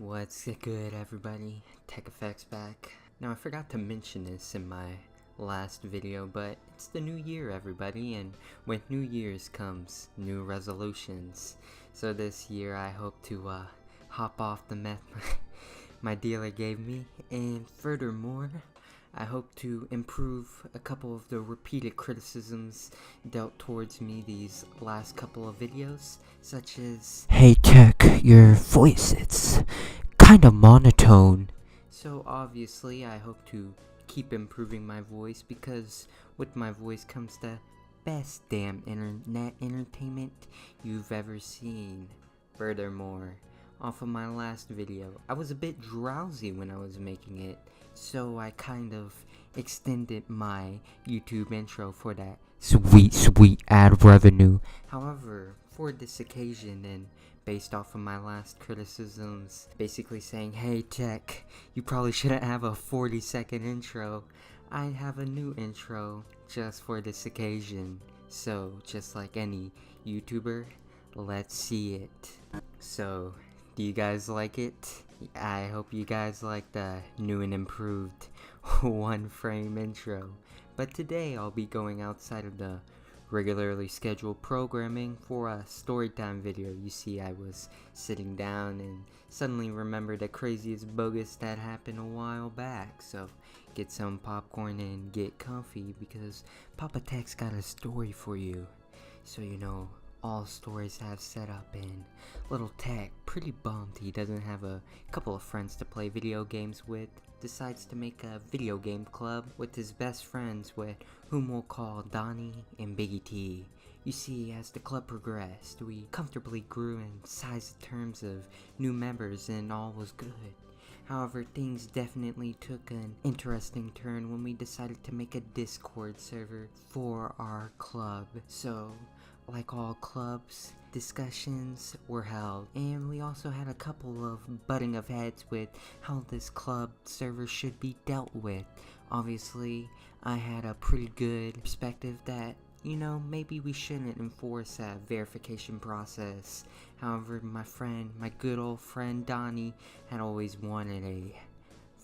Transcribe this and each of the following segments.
What's good, everybody? Tech Effects back. Now, I forgot to mention this in my last video, but it's the new year, everybody, and with New Year's comes new resolutions. So this year, I hope to hop off the meth my dealer gave me, and furthermore, I hope to improve a couple of the repeated criticisms dealt towards me these last couple of videos, such as, "Hey Tech, your voice, it's kinda monotone." So obviously I hope to keep improving my voice, because with my voice comes the best damn internet entertainment you've ever seen. Furthermore, off of my last video, I was a bit drowsy when I was making it, so I kind of extended my YouTube intro for that sweet ad revenue. However, for this occasion, and based off of my last criticisms, basically saying, "Hey Tech, you probably shouldn't have a 40-second intro," I have a new intro just for this occasion. So, just like any YouTuber, let's see it. So, do you guys like it? I hope you guys like the new and improved one frame intro. But today I'll be going outside of the regularly scheduled programming for a storytime video. You see, I was sitting down and suddenly remembered the craziest bogus that happened a while back. So get some popcorn and get comfy, because Papa Tech's got a story for you. So you know, all stories have setup, and little Tech, pretty bummed he doesn't have a couple of friends to play video games with, decides to make a video game club with his best friends, with whom we'll call Donnie and Biggie T. You see, as the club progressed, we comfortably grew in size in terms of new members, and all was good. However, things definitely took an interesting turn when we decided to make a Discord server for our club. So, like all clubs, discussions were held, and we also had a couple of butting of heads with how this club server should be dealt with. Obviously, I had a pretty good perspective that, you know, maybe we shouldn't enforce a verification process. However, my good old friend Donnie had always wanted a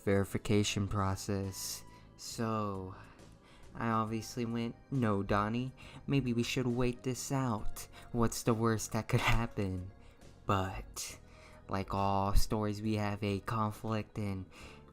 verification process. So I obviously went, "No, Donnie, maybe we should wait this out. What's the worst that could happen?" But, like all stories, we have a conflict, and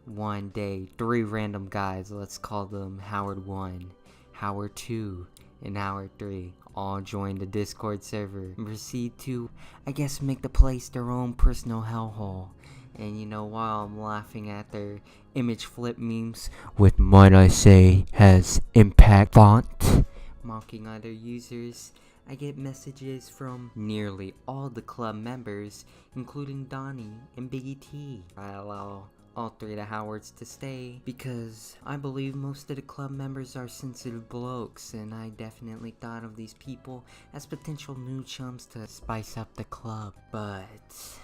one day, 3 random guys, let's call them Howard 1, Howard 2, and Howard 3, all joined the Discord server and proceed to, I guess, make the place their own personal hellhole. And you know, while I'm laughing at their image flip memes with "might I say has impact font," mocking other users, I get messages from nearly all the club members, including Donnie and Biggie T. I allow all 3 of the Howards to stay because I believe most of the club members are sensitive blokes, and I definitely thought of these people as potential new chums to spice up the club. But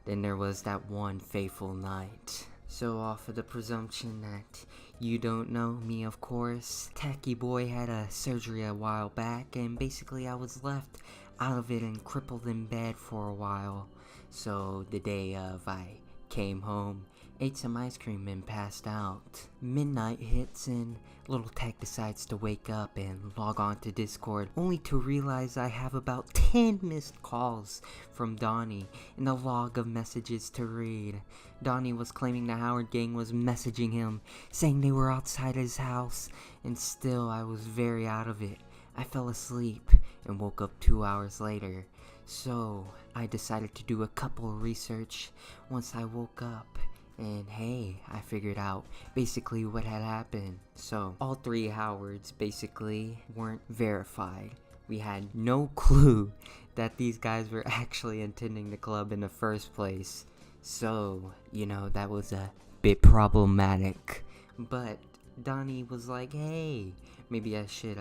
then there was that one fateful night. So, off of the presumption that you don't know me, of course, Tacky Boy had a surgery a while back, and basically I was left out of it and crippled in bed for a while. So the day of, I came home, ate some ice cream, and passed out. Midnight hits, and little Tech decides to wake up and log on to Discord, only to realize I have about 10 missed calls from Donnie and a log of messages to read. Donnie was claiming the Howard gang was messaging him, saying they were outside his house, and still I was very out of it. I fell asleep and woke up 2 hours later. So I decided to do a couple of research once I woke up, and hey, I figured out basically what had happened. So all 3 Howards basically weren't verified. We had no clue that these guys were actually attending the club in the first place. So, you know, that was a bit problematic. But Donnie was like, "Hey, maybe I should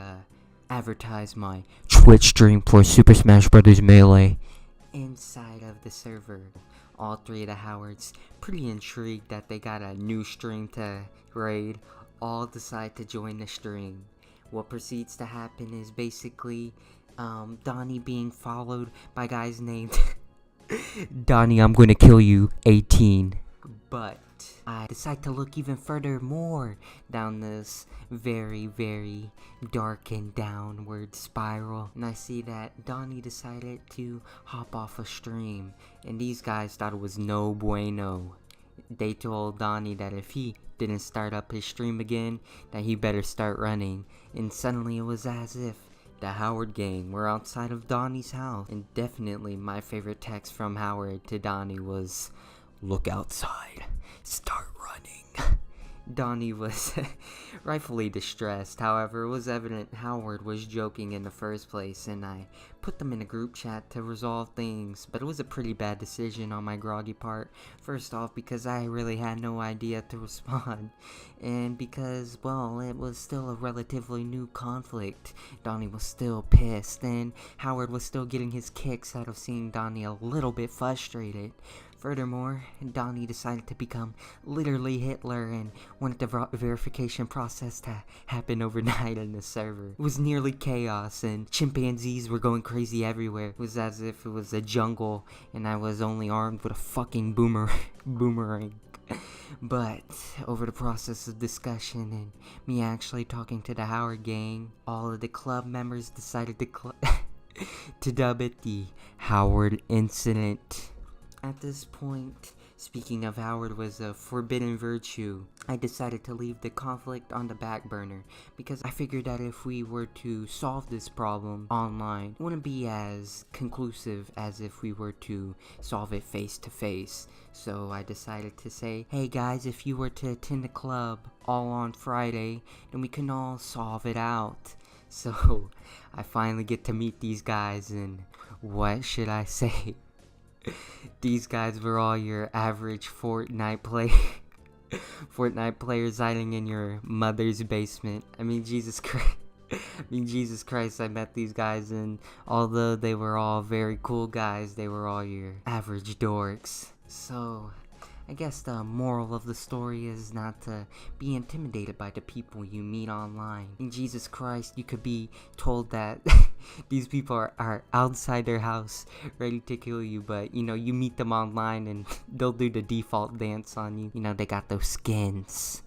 advertise my Twitch stream for Super Smash Bros. Melee inside of the server." All 3 of the Howards, pretty intrigued that they got a new stream to raid, all decide to join the stream. What proceeds to happen is basically Donnie being followed by guys named Donnie, I'm gonna kill you, 18. But I decide to look even further more down this very, very dark and downward spiral. And I see that Donnie decided to hop off a stream. And these guys thought it was no bueno. They told Donnie that if he didn't start up his stream again, that he better start running. And suddenly it was as if the Howard gang were outside of Donnie's house. And definitely my favorite text from Howard to Donnie was, "Look outside, start running." Donnie was rightfully distressed. However, it was evident Howard was joking in the first place, and I put them in a group chat to resolve things, but it was a pretty bad decision on my groggy part. First off, because I really had no idea to respond, and because, well, it was still a relatively new conflict. Donnie was still pissed, and Howard was still getting his kicks out of seeing Donnie a little bit frustrated. Furthermore, Donnie decided to become literally Hitler and wanted the verification process to happen overnight on the server. It was nearly chaos and chimpanzees were going crazy everywhere. It was as if it was a jungle and I was only armed with a fucking boomerang. But over the process of discussion and me actually talking to the Howard gang, all of the club members decided to dub it the Howard Incident. At this point, speaking of Howard was a forbidden virtue, I decided to leave the conflict on the back burner because I figured that if we were to solve this problem online, it wouldn't be as conclusive as if we were to solve it face to face. So I decided to say, hey guys, if you were to attend the club all on Friday, then we can all solve it out. So I finally get to meet these guys, and what should I say? These guys were all your average Fortnite players hiding in your mother's basement. I mean, Jesus Christ, I met these guys, and although they were all very cool guys, they were all your average dorks. So I guess the moral of the story is not to be intimidated by the people you meet online. In Jesus Christ, you could be told that these people are outside their house ready to kill you, but you know, you meet them online and they'll do the default dance on you. You know, they got those skins.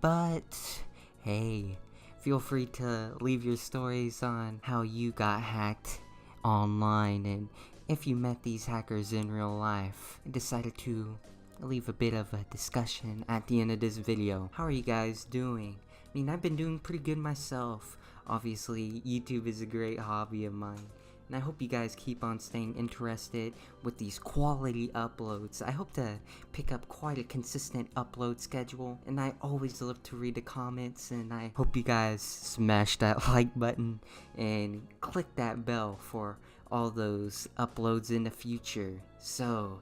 But hey, feel free to leave your stories on how you got hacked online and if you met these hackers in real life. I decided to leave a bit of a discussion at the end of this video. How are you guys doing? I mean, I've been doing pretty good myself. Obviously, YouTube is a great hobby of mine, and I hope you guys keep on staying interested with these quality uploads. I hope to pick up quite a consistent upload schedule, and I always love to read the comments, and I hope you guys smash that like button and click that bell for all those uploads in the future. So,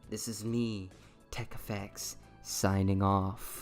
this is me, Tech Effects, signing off.